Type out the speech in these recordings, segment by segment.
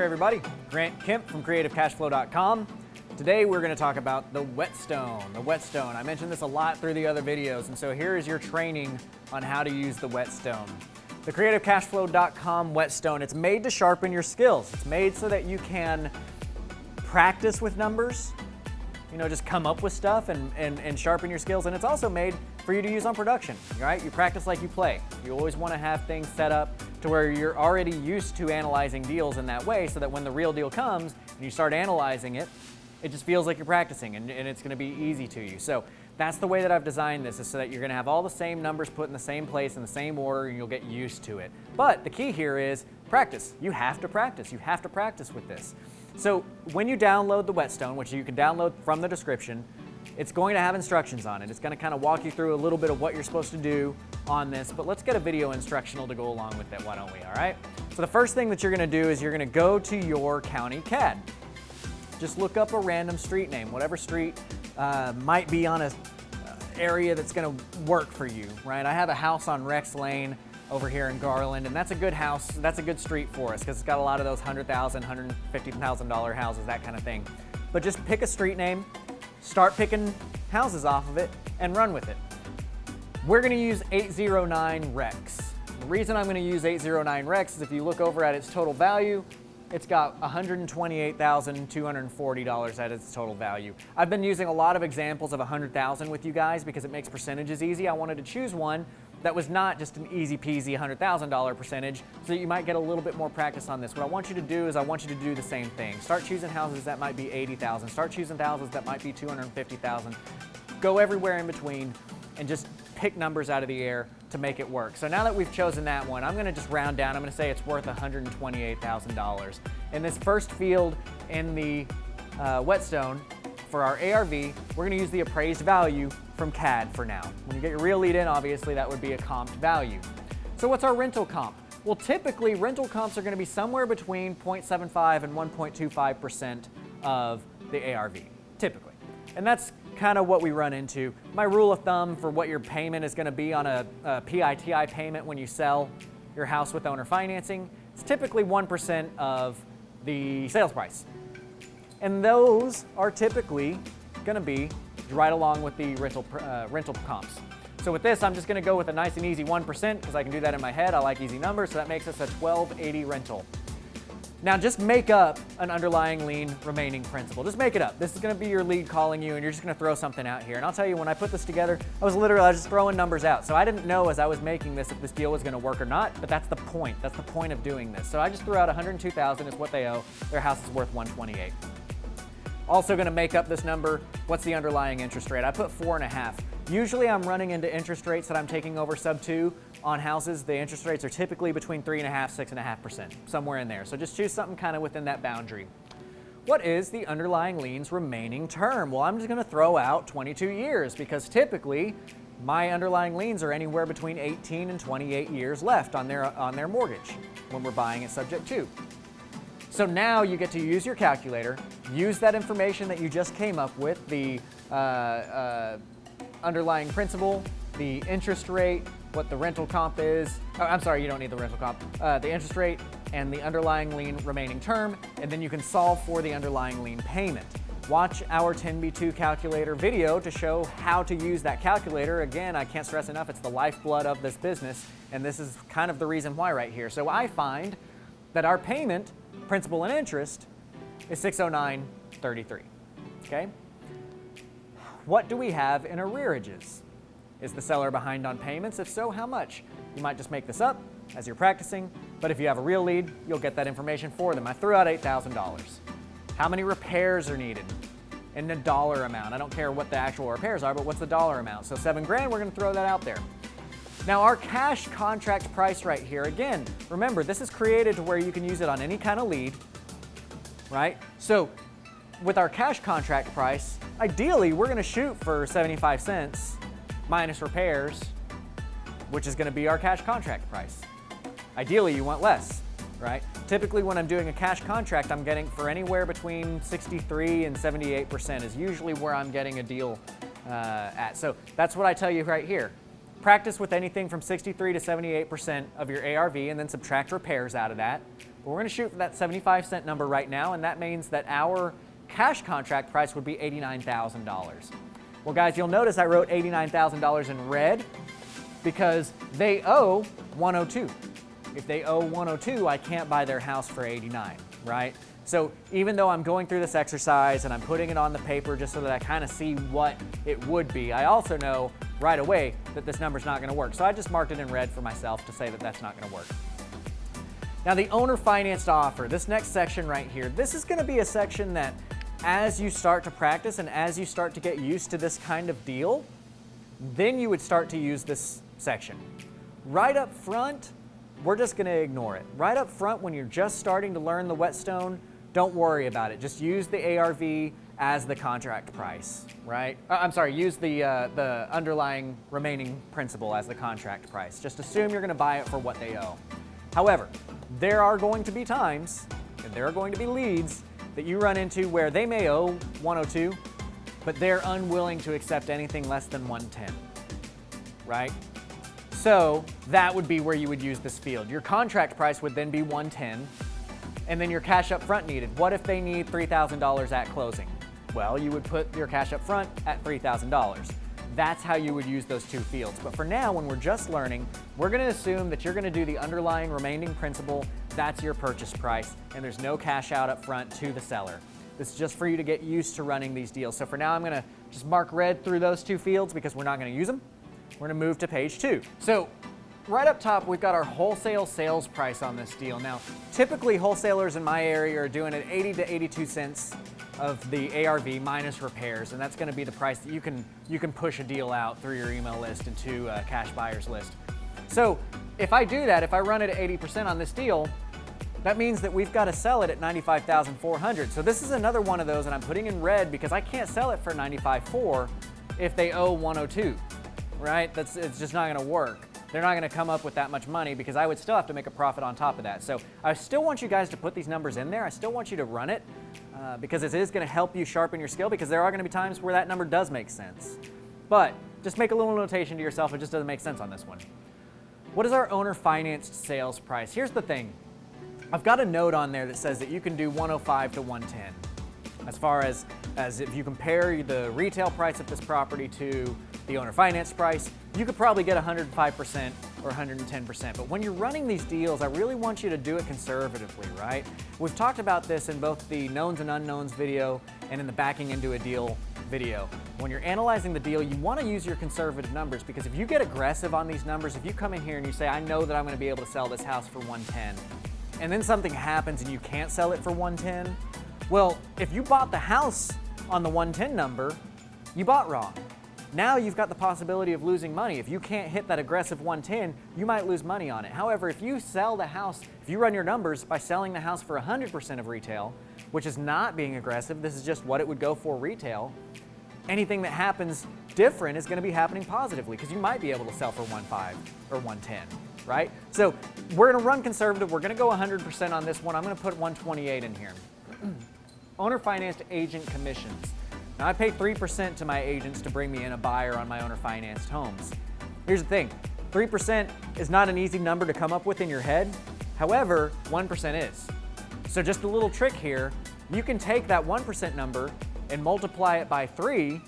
there, everybody. Grant Kemp from CreativeCashFlow.com. Today we're going to talk about the Whetstone. The Whetstone. I mentioned this a lot through the other videos, and so here is your training on how to use the Whetstone. The CreativeCashFlow.com Whetstone, it's made to sharpen your skills. It's made so that you can practice with numbers, just come up with stuff and sharpen your skills. And it's also made for you to use on production, right? You practice like you play. You always want to have things set up to where you're already used to analyzing deals in that way, so that when the real deal comes and you start analyzing it, it just feels like you're practicing and it's going to be easy to you. So that's the way that I've designed this, is so that you're going to have all the same numbers put in the same place in the same order, and you'll get used to it. But the key here is practice. You have to practice. You have to practice with this. So when you download the Whetstone, which you can download from the description, it's going to have instructions on it. It's going to kind of walk you through a little bit of what you're supposed to do on this, but let's get a video instructional to go along with it, why don't we, all right? So the first thing that you're going to do is you're going to go to your county CAD. Just look up a random street name, whatever street might be on an area that's going to work for you, right? I have a house on Rex Lane over here in Garland, and that's a good house, that's a good street for us because it's got a lot of those $100,000, $150,000 houses, that kind of thing. But just pick a street name, start picking houses off of it, and run with it. We're going to use 809 Rex. The reason I'm going to use 809 Rex is if you look over at its total value, it's got $128,240 at its total value. I've been using a lot of examples of 100,000 with you guys because it makes percentages easy. I wanted to choose one that was not just an easy peasy $100,000 percentage, so that you might get a little bit more practice on this. What I want you to do is I want you to do the same thing. Start choosing houses that might be 80,000. Start choosing houses that might be 250,000. Go everywhere in between and just pick numbers out of the air to make it work. So now that we've chosen that one, I'm going to just round down. I'm going to say it's worth $128,000. In this first field in the Whetstone, for our ARV, we're going to use the appraised value from CAD for now. When you get your real lead in, obviously that would be a comped value. So what's our rental comp? Well, typically rental comps are going to be somewhere between 0.75 and 1.25% of the ARV, typically. And that's kind of what we run into. My rule of thumb for what your payment is going to be on a PITI payment when you sell your house with owner financing, it's typically 1% of the sales price. And those are typically going to be right along with the rental comps. So with this, I'm just going to go with a nice and easy 1% because I can do that in my head. I like easy numbers, so that makes us a 1280 rental. Now just make up an underlying lien remaining principal. Just make it up. This is going to be your lead calling you, and you're just going to throw something out here. And I'll tell you, when I put this together, I was just throwing numbers out. So I didn't know as I was making this if this deal was going to work or not, but that's the point. That's the point of doing this. So I just threw out $102,000 is what they owe. Their house is worth $128,000. Also going to make up this number. What's the underlying interest rate? I put 4.5. Usually I'm running into interest rates that I'm taking over sub 2 on houses. The interest rates are typically between 3.5%, 6.5%, somewhere in there. So just choose something kind of within that boundary. What is the underlying lien's remaining term? Well, I'm just going to throw out 22 years because typically my underlying liens are anywhere between 18 and 28 years left on their mortgage when we're buying it subject to. So now you get to use your calculator, use that information that you just came up with, the underlying principal, the interest rate, what the rental comp is. Oh, I'm sorry, you don't need the rental comp. The interest rate and the underlying lien remaining term, and then you can solve for the underlying lien payment. Watch our 10B2 calculator video to show how to use that calculator. Again, I can't stress enough, it's the lifeblood of this business, and this is kind of the reason why right here. So I find that our payment, principal and interest, is $609.33, okay? What do we have in arrearages? Is the seller behind on payments? If so, how much? You might just make this up as you're practicing, but if you have a real lead, you'll get that information for them. I threw out $8,000. How many repairs are needed? In a dollar amount. I don't care what the actual repairs are, but what's the dollar amount? So $7,000, we're gonna throw that out there. Now our cash contract price right here, again, remember this is created to where you can use it on any kind of lead, right? So with our cash contract price, ideally we're gonna shoot for 75 cents minus repairs, which is gonna be our cash contract price. Ideally you want less, right? Typically when I'm doing a cash contract, I'm getting for anywhere between 63 and 78% is usually where I'm getting a deal at. So that's what I tell you right here. Practice with anything from 63 to 78% of your ARV and then subtract repairs out of that. But we're going to shoot for that 75-cent number right now, and that means that our cash contract price would be $89,000. Well, guys, you'll notice I wrote $89,000 in red because they owe 102. If they owe 102, I can't buy their house for 89, right? So even though I'm going through this exercise and I'm putting it on the paper just so that I kind of see what it would be, I also know right away that this number's not going to work. So I just marked it in red for myself to say that that's not going to work. Now the owner financed offer, this next section right here, this is going to be a section that as you start to practice and as you start to get used to this kind of deal, then you would start to use this section. Right up front, we're just going to ignore it. Right up front, when you're just starting to learn the Whetstone, don't worry about it. Just use the ARV as the contract price, right? Use the underlying remaining principal as the contract price. Just assume you're going to buy it for what they owe. However, there are going to be times, and there are going to be leads that you run into where they may owe 102, but they're unwilling to accept anything less than 110, right? So that would be where you would use this field. Your contract price would then be 110, and then your cash up front needed. What if they need $3,000 at closing? Well, you would put your cash up front at $3,000. That's how you would use those two fields. But for now, when we're just learning, we're going to assume that you're going to do the underlying remaining principal. That's your purchase price, and there's no cash out up front to the seller. This is just for you to get used to running these deals. So for now, I'm going to just mark red through those two fields because we're not going to use them. We're going to move to page 2. So right up top, we've got our wholesale sales price on this deal. Now, typically wholesalers in my area are doing it 80 to 82 cents of the ARV minus repairs, and that's going to be the price that you can push a deal out through your email list into a cash buyers list. So if I do that, if I run it at 80% on this deal, that means that we've got to sell it at $95,400. So this is another one of those, and I'm putting in red because I can't sell it for $95,400 if they owe 102, right? It's just not going to work. They're not going to come up with that much money because I would still have to make a profit on top of that. So I still want you guys to put these numbers in there. I still want you to run it because it is going to help you sharpen your skill, because there are going to be times where that number does make sense. But just make a little notation to yourself. It just doesn't make sense on this one. What is our owner financed sales price? Here's the thing. I've got a note on there that says that you can do 105 to 110. As far as if you compare the retail price of this property to the owner finance price, you could probably get 105% or 110%. But when you're running these deals, I really want you to do it conservatively, right? We've talked about this in both the knowns and unknowns video and in the backing into a deal video. When you're analyzing the deal, you want to use your conservative numbers, because if you get aggressive on these numbers, if you come in here and you say, I know that I'm going to be able to sell this house for 110, and then something happens and you can't sell it for 110, well, if you bought the house on the 110 number, you bought wrong. Now you've got the possibility of losing money. If you can't hit that aggressive 110, you might lose money on it. However, if you sell the house, if you run your numbers by selling the house for 100% of retail, which is not being aggressive, this is just what it would go for retail, anything that happens different is going to be happening positively, because you might be able to sell for 105 or 110, right? So we're going to run conservative. We're going to go 100% on this one. I'm going to put 128 in here. Owner financed agent commissions. Now, I pay 3% to my agents to bring me in a buyer on my owner financed homes. Here's the thing, 3% is not an easy number to come up with in your head. However, 1% is. So just a little trick here, you can take that 1% number and multiply it by 3,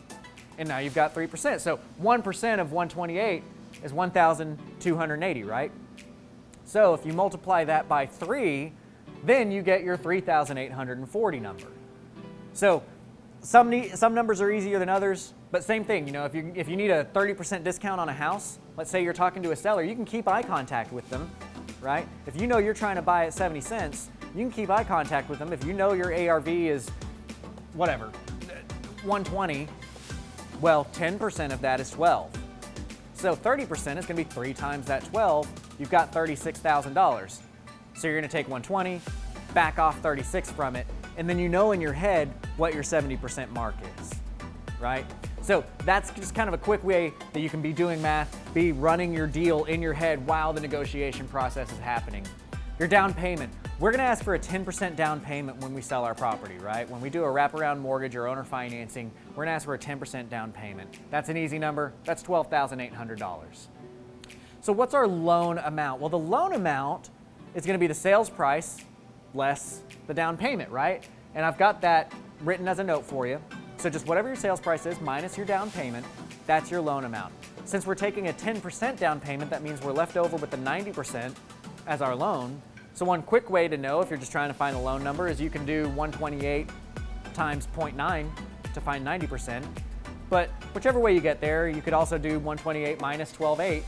and now you've got 3%. So 1% of 128 is 1,280, right? So if you multiply that by 3, then you get your 3,840 number. So some numbers are easier than others, but same thing. You know, if you need a 30% discount on a house, let's say you're talking to a seller, you can keep eye contact with them, right? If you know you're trying to buy at 70 cents, you can keep eye contact with them. If you know your ARV is, whatever, 120, well, 10% of that is 12. So 30% is going to be 3 times that 12. You've got $36,000. So you're going to take 120, back off 36 from it, and then you know in your head what your 70% mark is, right? So that's just kind of a quick way that you can be doing math, be running your deal in your head while the negotiation process is happening. Your down payment. We're going to ask for a 10% down payment when we sell our property, right? When we do a wraparound mortgage or owner financing, we're going to ask for a 10% down payment. That's an easy number. That's $12,800. So what's our loan amount? Well, the loan amount is going to be the sales price less the down payment, right? And I've got that written as a note for you. So just whatever your sales price is minus your down payment, that's your loan amount. Since we're taking a 10% down payment, that means we're left over with the 90% as our loan. So one quick way to know if you're just trying to find a loan number is you can do 128 times 0.9 to find 90%. But whichever way you get there, you could also do 128 minus 12.8.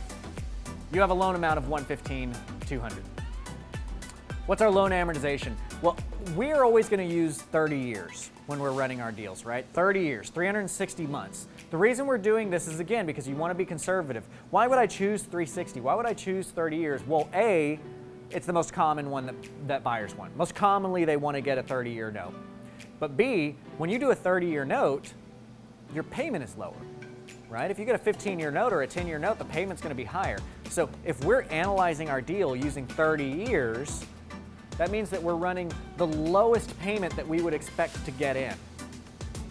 You have a loan amount of 115,200. What's our loan amortization? Well, we're always going to use 30 years when we're running our deals, right? 30 years, 360 months. The reason we're doing this is, again, because you want to be conservative. Why would I choose 360? Why would I choose 30 years? Well, A, it's the most common one that buyers want. Most commonly, they want to get a 30-year note. But B, when you do a 30-year note, your payment is lower, right? If you get a 15-year note or a 10-year note, the payment's going to be higher. So if we're analyzing our deal using 30 years, that means that we're running the lowest payment that we would expect to get in.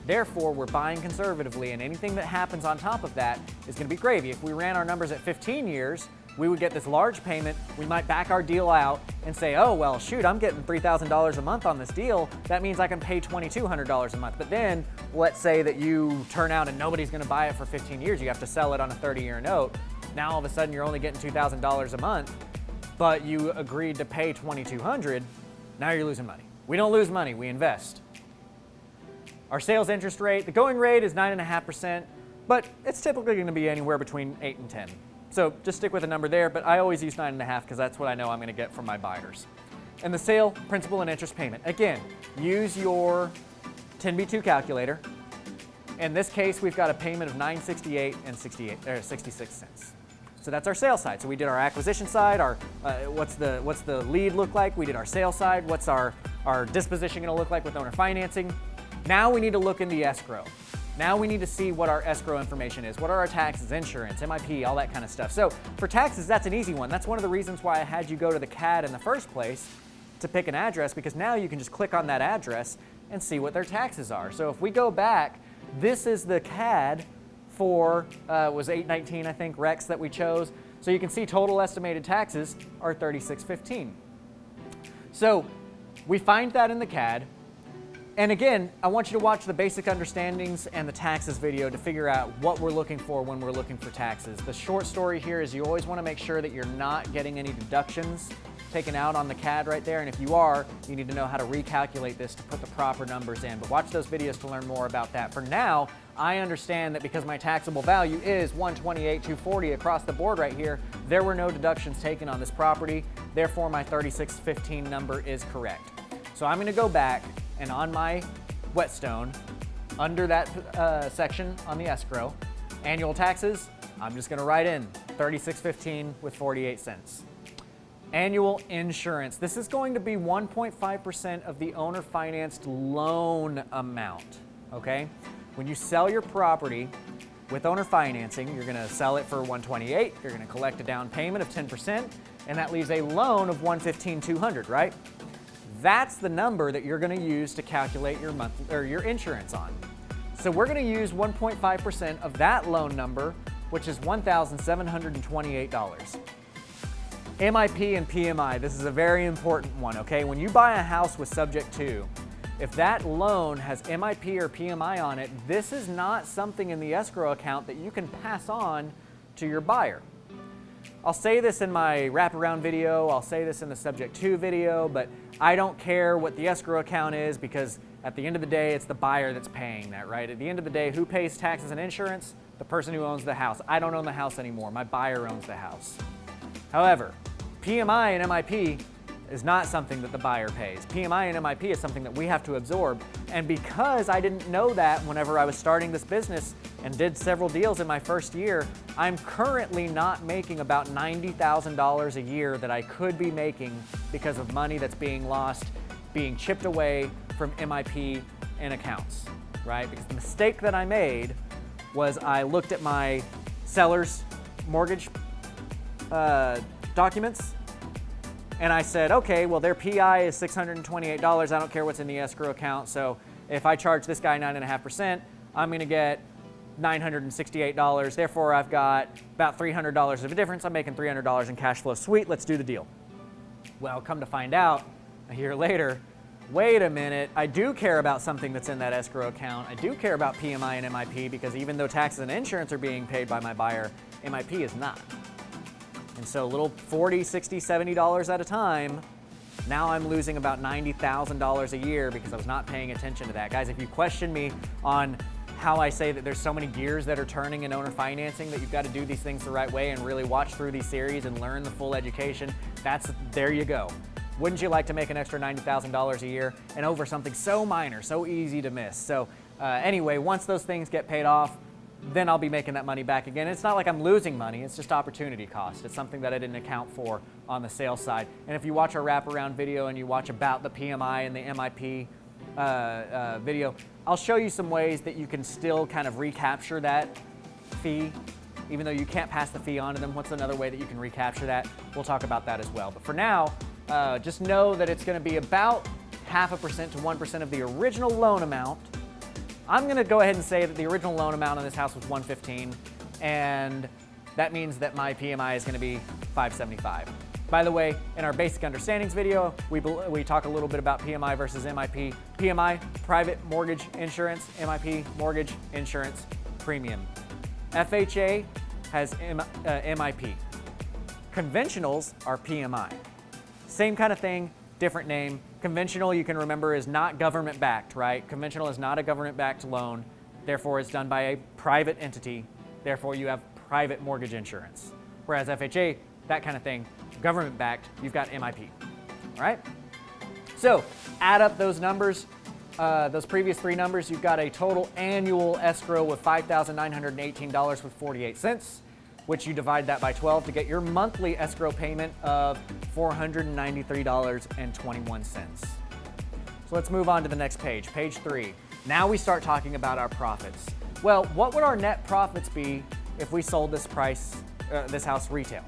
Therefore, we're buying conservatively, and anything that happens on top of that is going to be gravy. If we ran our numbers at 15 years, we would get this large payment. We might back our deal out and say, oh, well, shoot, I'm getting $3,000 a month on this deal. That means I can pay $2,200 a month. But then let's say that you turn out and nobody's going to buy it for 15 years. You have to sell it on a 30-year note. Now, all of a sudden, you're only getting $2,000 a month, but you agreed to pay $2,200. Now you're losing money. We don't lose money. We invest. Our sales interest rate, the going rate is 9.5%, but it's typically going to be anywhere between 8 and 10. So just stick with a number there, but I always use 9.5 because that's what I know I'm going to get from my buyers. And the sale, principal, and interest payment. Again, use your 10B2 calculator. In this case, we've got a payment of $968 and 66 cents. So that's our sales side. So we did our acquisition side, our what's the lead look like? We did our sales side. What's our disposition going to look like with owner financing? Now we need to look in the escrow. Now we need to see what our escrow information is. What are our taxes, insurance, MIP, all that kind of stuff. So for taxes, that's an easy one. That's one of the reasons why I had you go to the CAD in the first place to pick an address, because now you can just click on that address and see what their taxes are. So if we go back, this is the CAD for, was 819, I think, Rex that we chose. So you can see total estimated taxes are $36.15. So we find that in the CAD. And again, I want you to watch the basic understandings and the taxes video to figure out what we're looking for when we're looking for taxes. The short story here is you always want to make sure that you're not getting any deductions taken out on the CAD right there. And if you are, you need to know how to recalculate this to put the proper numbers in. But watch those videos to learn more about that. For now, I understand that because my taxable value is $128,240 across the board right here, there were no deductions taken on this property. Therefore, my $36.15 number is correct. So I'm going to go back, and on my Whetstone, under that section on the escrow, annual taxes, I'm just going to write in $36.15 with 48 cents. Annual insurance. This is going to be 1.5% of the owner financed loan amount, okay? When you sell your property with owner financing, you're going to sell it for $128, you're going to collect a down payment of 10%, and that leaves a loan of $115,200, right? That's the number that you're going to use to calculate your monthly or your insurance on. So we're going to use 1.5% of that loan number, which is $1,728. MIP and PMI, this is a very important one, okay? When you buy a house with subject to, if that loan has MIP or PMI on it, this is not something in the escrow account that you can pass on to your buyer. I'll say this in my wraparound video, I'll say this in the subject to video, but I don't care what the escrow account is because at the end of the day, it's the buyer that's paying that, right? At the end of the day, who pays taxes and insurance? The person who owns the house. I don't own the house anymore. My buyer owns the house. However, PMI and MIP is not something that the buyer pays. PMI and MIP is something that we have to absorb. And because I didn't know that whenever I was starting this business and did several deals in my first year, I'm currently not making about $90,000 a year that I could be making because of money that's being lost, being chipped away from MIP and accounts, right? Because the mistake that I made was I looked at my seller's mortgage documents, and I said, okay, well, their PI is $628. I don't care what's in the escrow account. So if I charge this guy 9.5%, I'm going to get $968. Therefore, I've got about $300 of a difference. I'm making $300 in cash flow. Sweet, let's do the deal. Well, come to find out, a year later, wait a minute, I do care about something that's in that escrow account. I do care about PMI and MIP because even though taxes and insurance are being paid by my buyer, MIP is not. And so a little $40, $60, $70 at a time, now I'm losing about $90,000 a year because I was not paying attention to that. Guys, if you question me on how I say that there's so many gears that are turning in owner financing, that you've got to do these things the right way and really watch through these series and learn the full education, there you go. Wouldn't you like to make an extra $90,000 a year and over something so minor, so easy to miss? So anyway, once those things get paid off, then I'll be making that money back again. It's not like I'm losing money, it's just opportunity cost. It's something that I didn't account for on the sales side. And if you watch our wraparound video and you watch about the PMI and the MIP video, I'll show you some ways that you can still kind of recapture that fee, even though you can't pass the fee on to them. What's another way that you can recapture that? We'll talk about that as well. But for now, just know that it's going to be about 0.5% to 1% of the original loan amount. I'm going to go ahead and say that the original loan amount on this house was $115, and that means that my PMI is going to be $575. By the way, in our basic understandings video, we talk a little bit about PMI versus MIP. PMI, private mortgage insurance. MIP, mortgage insurance premium. FHA has MIP. Conventionals are PMI. Same kind of thing, different name. Conventional, you can remember, is not government-backed, right? Conventional is not a government-backed loan. Therefore, it's done by a private entity. Therefore, you have private mortgage insurance. Whereas FHA, that kind of thing, government-backed, you've got MIP, all right? So add up those numbers, those previous three numbers. You've got a total annual escrow of $5,918.48, which you divide that by 12 to get your monthly escrow payment of $493.21. So let's move on to the next page, page 3. Now we start talking about our profits. Well, what would our net profits be if we sold this house retail?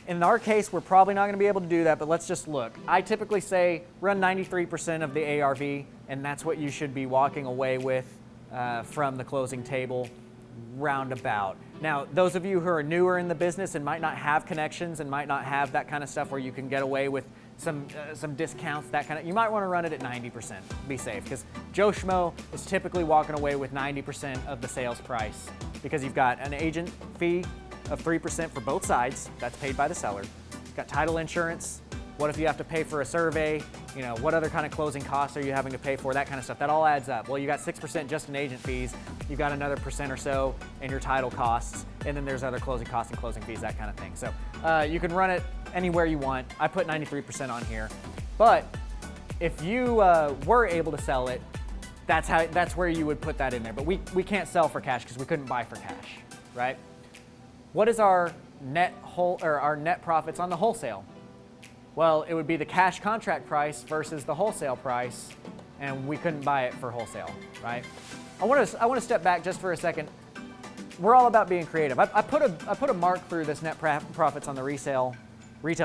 In our case, we're probably not going to be able to do that, but let's just look. I typically say run 93% of the ARV, and that's what you should be walking away with from the closing table, roundabout. Now, those of you who are newer in the business and might not have connections and might not have that kind of stuff where you can get away with some discounts, you might want to run it at 90%, be safe, because Joe Schmo is typically walking away with 90% of the sales price because you've got an agent fee of 3% for both sides, that's paid by the seller. You've got title insurance. What if you have to pay for a survey? You know, what other kind of closing costs are you having to pay for? That kind of stuff. That all adds up. Well, you got 6% just in agent fees. You've got another % or so in your title costs, and then there's other closing costs and closing fees, that kind of thing. So you can run it anywhere you want. I put 93% on here. But if you were able to sell it, that's where you would put that in there. But we can't sell for cash because we couldn't buy for cash, right? What is our net profits on the wholesale? Well, it would be the cash contract price versus the wholesale price, and we couldn't buy it for wholesale, right? I want to step back just for a second. We're all about being creative. I put a mark through this net profits on the retail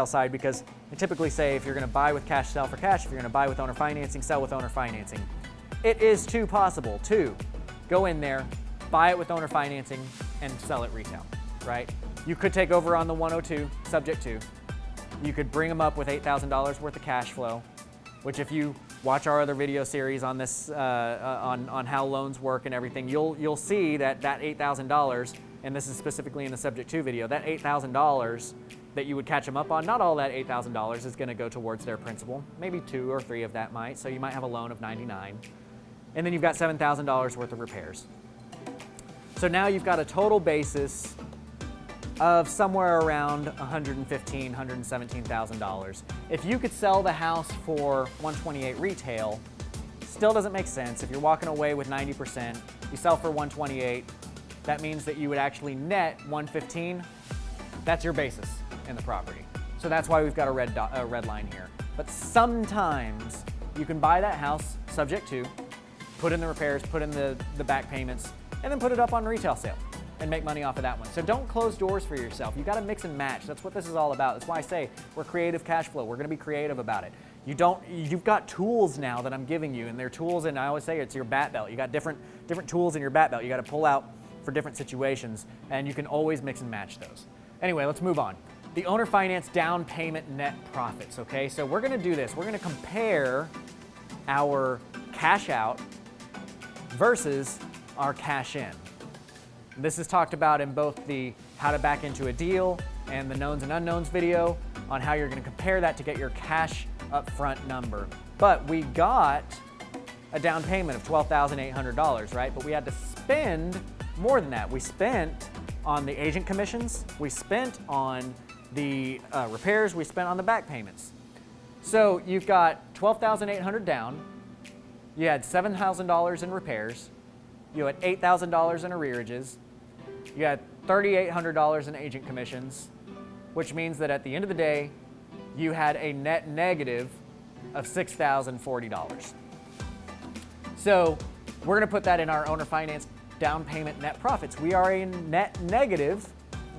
side because I typically say if you're going to buy with cash, sell for cash. If you're going to buy with owner financing, sell with owner financing. It is possible to go in there, buy it with owner financing, and sell it retail, right? You could take over on the 102, subject to. You could bring them up with $8,000 worth of cash flow, which if you watch our other video series on this, on how loans work and everything, you'll see that $8,000, and this is specifically in the subject to video, that $8,000 that you would catch them up on, not all that $8,000 is going to go towards their principal. Maybe 2 or 3 of that might, so you might have a loan of $99. And then you've got $7,000 worth of repairs. So now you've got a total basis of somewhere around $115,000, $117,000. If you could sell the house for $128 retail, still doesn't make sense. If you're walking away with 90%, you sell for $128, that means that you would actually net $115. That's your basis in the property. So that's why we've got a red line here. But sometimes you can buy that house subject to, put in the repairs, put in the back payments, and then put it up on retail sale and make money off of that one. So don't close doors for yourself. You got to mix and match. That's what this is all about. That's why I say we're creative cash flow. We're going to be creative about it. You've got tools now that I'm giving you, and they're tools, and I always say it's your bat belt. You got different tools in your bat belt. You got to pull out for different situations, and you can always mix and match those. Anyway, let's move on. the owner finance down payment net profits, okay? So we're gonna do this. We're gonna compare our cash out versus our cash in. This is talked about in both the how to back into a deal and the knowns and unknowns video on how you're gonna compare that to get your cash upfront number. But we got a down payment of $12,800, right? But we had to spend more than that. We spent on the agent commissions, we spent on the repairs, we spent on the back payments. So you've got $12,800 down, you had $7,000 in repairs, you had $8,000 in arrearages, you had $3,800 in agent commissions, which means that at the end of the day, you had a net negative of $6,040. So we're gonna put that in our owner finance down payment net profits. We are a net negative,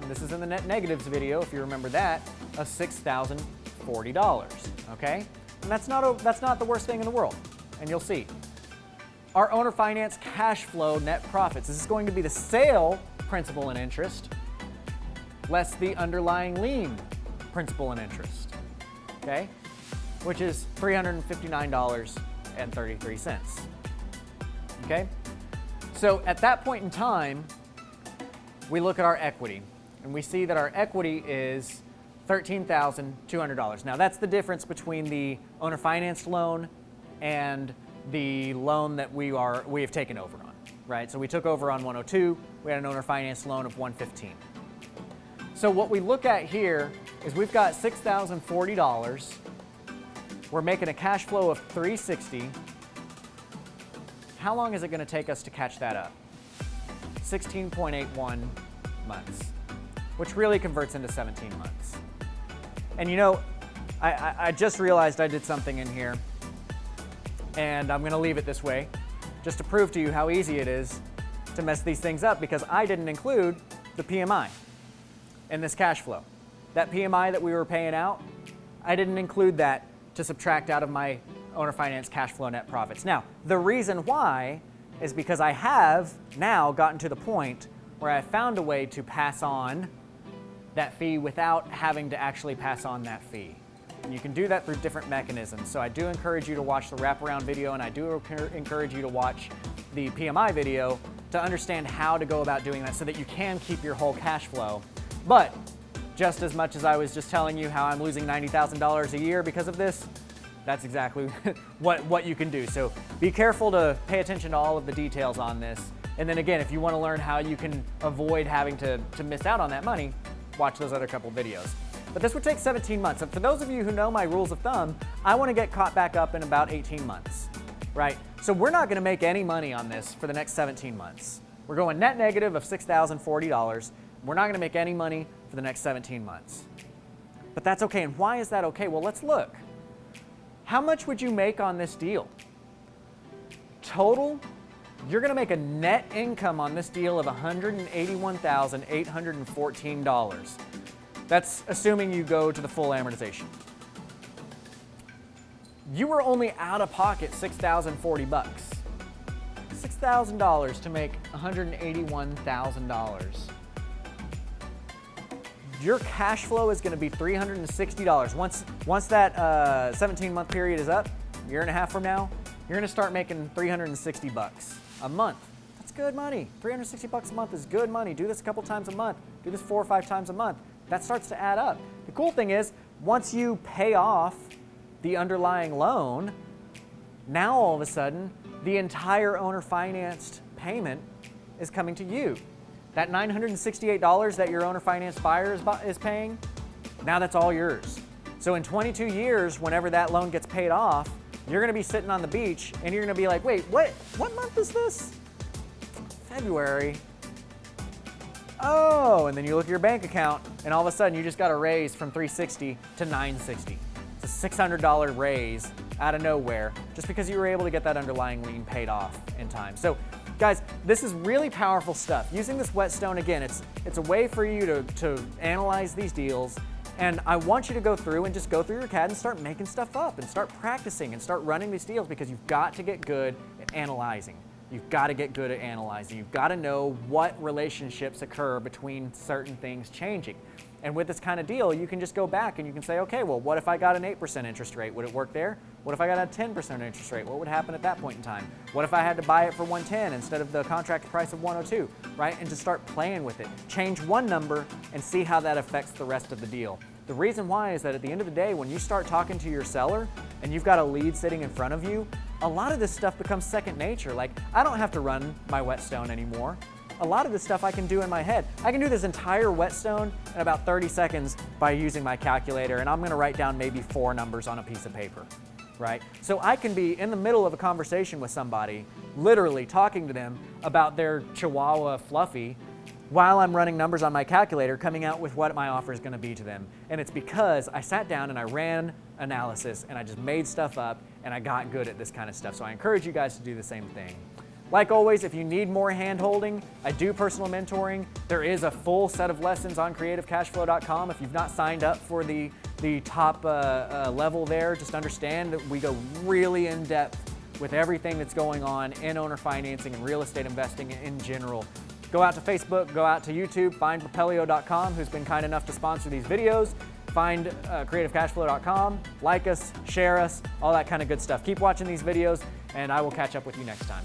and this is in the net negatives video, if you remember that, of $6,040, okay? And that's not the worst thing in the world, and you'll see. Our owner finance cash flow net profits. This is going to be the sale principal and interest less the underlying lien principal and interest, okay? Which is $359.33, okay? So at that point in time, we look at our equity, and we see that our equity is $13,200. Now that's the difference between the owner financed loan and the loan that we have taken over on, right? So we took over on 102, we had an owner financed loan of 115. So what we look at here is we've got $6,040. We're making a cash flow of $360. How long is it going to take us to catch that up? 16.81 months, which really converts into 17 months. And you know, I just realized I did something in here, and I'm going to leave it this way just to prove to you how easy it is to mess these things up, because I didn't include the PMI in this cash flow. That PMI that we were paying out, I didn't include that to subtract out of my owner finance cash flow net profits. Now, the reason why is because I have now gotten to the point where I found a way to pass on that fee without having to actually pass on that fee. And you can do that through different mechanisms. So I do encourage you to watch the wraparound video, and I do encourage you to watch the PMI video to understand how to go about doing that so that you can keep your whole cash flow. But just as much as I was just telling you how I'm losing $90,000 a year because of this, that's exactly what you can do. So be careful to pay attention to all of the details on this. And then again, if you want to learn how you can avoid having to miss out on that money, watch those other couple videos. But this would take 17 months. And for those of you who know my rules of thumb, I want to get caught back up in about 18 months, right? So we're not going to make any money on this for the next 17 months. We're going net negative of $6,040. We're not going to make any money for the next 17 months. But that's okay. And why is that okay? Well, let's look. How much would you make on this deal? Total, you're going to make a net income on this deal of $181,814. That's assuming you go to the full amortization. You were only out of pocket $6,040. $6,000 to make $181,000. Your cash flow is going to be $360. Once that 17-month period is up, a year and a half from now, you're going to start making $360 a month. That's good money. $360 a month is good money. Do this a couple times a month. Do this 4 or 5 times a month. That starts to add up. The cool thing is, once you pay off the underlying loan, now all of a sudden, the entire owner financed payment is coming to you. That $968 that your owner finance buyer is paying, now that's all yours. So in 22 years, whenever that loan gets paid off, you're gonna be sitting on the beach and you're gonna be like, wait, what month is this? February. Oh, and then you look at your bank account and all of a sudden you just got a raise from $360 to $960. It's a $600 raise out of nowhere just because you were able to get that underlying lien paid off in time. So guys, this is really powerful stuff. Using this Whetstone, again, it's a way for you to analyze these deals, and I want you to go through and just go through your CAD and start making stuff up and start practicing and start running these deals, because you've got to get good at analyzing. You've got to get good at analyzing. You've got to know what relationships occur between certain things changing. And with this kind of deal, you can just go back and you can say, okay, well, what if I got an 8% interest rate? Would it work there? What if I got a 10% interest rate? What would happen at that point in time? What if I had to buy it for 110 instead of the contract price of 102, right? And just start playing with it. Change one number and see how that affects the rest of the deal. The reason why is that at the end of the day, when you start talking to your seller and you've got a lead sitting in front of you, a lot of this stuff becomes second nature. Like, I don't have to run my Whetstone anymore. A lot of this stuff I can do in my head. I can do this entire Whetstone in about 30 seconds by using my calculator, and I'm gonna write down maybe 4 numbers on a piece of paper, right? So I can be in the middle of a conversation with somebody, literally talking to them about their Chihuahua Fluffy, while I'm running numbers on my calculator, coming out with what my offer is gonna be to them. And it's because I sat down and I ran analysis and I just made stuff up and I got good at this kind of stuff. So I encourage you guys to do the same thing. Like always, if you need more hand-holding, I do personal mentoring. There is a full set of lessons on CreativeCashFlow.com. If you've not signed up for the top level there, just understand that we go really in depth with everything that's going on in owner financing and real estate investing in general. Go out to Facebook, go out to YouTube, find Propelio.com, who's been kind enough to sponsor these videos. Find CreativeCashFlow.com, like us, share us, all that kind of good stuff. Keep watching these videos, and I will catch up with you next time.